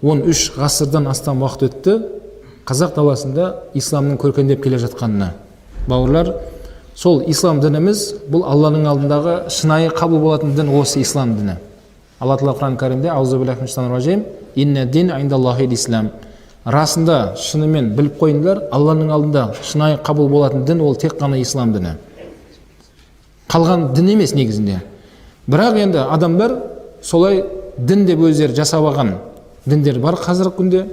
13 ғасырдан астам уақыт өтті қазақ даласында исламның көркендеп келе жатқанына. Бауырлар, сол ислам дініміз бұл Алланың алдындағы шынайы қабыл болатын дін осы ислам діні. Алла Тағала Құран Кәрімде аузубиллахи минаш ражим инна дин индаллахи ислам. Расында шынымен біліп қойыңдар, Алланың алдында шынайы қабыл болатын дін ол тек қана ислам діні. Қалған дін емес негізінде. Бірақ енді адамдар солай дін деп өздері жасап алған діндер бар қазіргі күнде.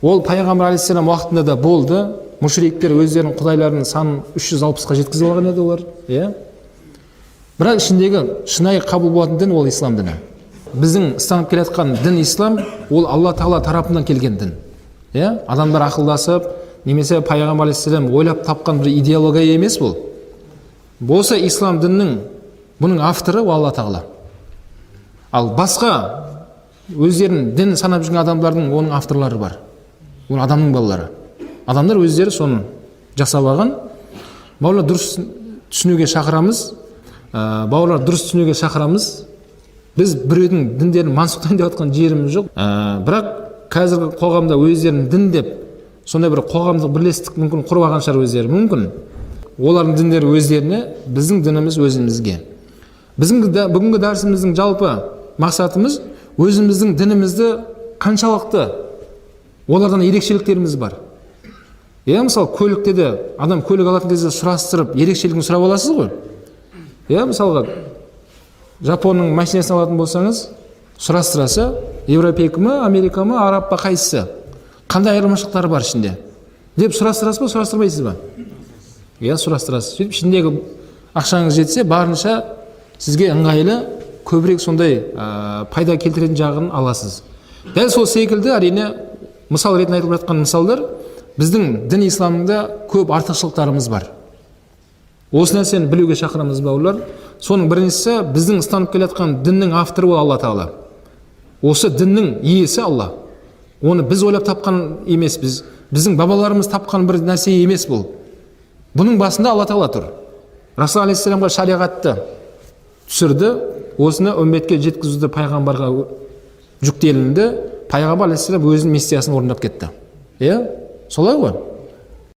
Ол пайғамбар алейхиссалам уақытында да болды. Мушриктер өздерінің құдайларының санын 360-ға жеткізіп алған еді олар, иә? Бірақ ішіндегі шынайы қабыл болатын дін ол ислам діні. Біздің ұстанып келе жатқан дін ислам, ол Алла Тағала тарапынан келген дін. Иә? Адамдар ақылдасып, немесе пайғамбар алейхиссалам ойлап тапқан бір идеология емес бұл. Болса ислам дінінің бұның авторы ол Алла Тағала. Ал басқа өздерінің дін санап жүрген адамдардың оның авторлары бар. Ол адамның балалары. Адамдар өздері соны жасап алған. Бауырлар, дұрыс түсінуге шақырамыз. Біз біреудің діндерін мансұқтайын деп жатқан жеріміз жоқ. Бірақ қазіргі қоғамда өздерін дін деп сондай бір қоғамдық бірлестік мүмкін құрып алған шығар өздері. Мүмкін олардың діндері өздеріне, біздің дініміз өзімізге. Бүгінгі дәрісіміздің жалпы мақсатымыз өзіміздің дінімізді қаншалықты олардан ерекшеліктеріміз бар. Мысалы, көлікте де адам көлік алатын кезде сұрастырып, ерекшелігін сұрап аласыз ғой. Мысалға, Жапонның машинасын алатын болсаңыз, сұрастырасы, европейкі ме, америка ме, араб па, қайсысы? Қандай айырмашылықтары бар ішінде? Деп сұрастырасыз ба, сұрастырмайсыз ба? Сұрастырасыз. Сөйтіп, ішіндегі ақшаңыз жетсе, барынша сізге ыңғайлы көбірек сондай пайда келтіретін жағын аласыз. Дәл сол секілді, әрине, мысал ретінде айтылып жатқан мысалдар, біздің дін исламында көп артықшылықтарымыз бар. Осы нәрсені білуге шақырамыз, бауырлар. Соның біріншісі, біздің ұстанып келе жатқан діннің авторы ол Алла Тағала. Осы діннің иесі Алла. Оны біз ойлап тапқан емес, біздің бабаларымыз тапқан бір нәрсе емес бұл. Бұның басында Алла Тағала тұр. Расул алейхиссаламға шариғатты түсірді, осыны үмметке жеткізуді пайғамбарға жүктелінді. Пайғамбар алейхиссалам өзінің миссиясын орындап кетті. Солай ғой.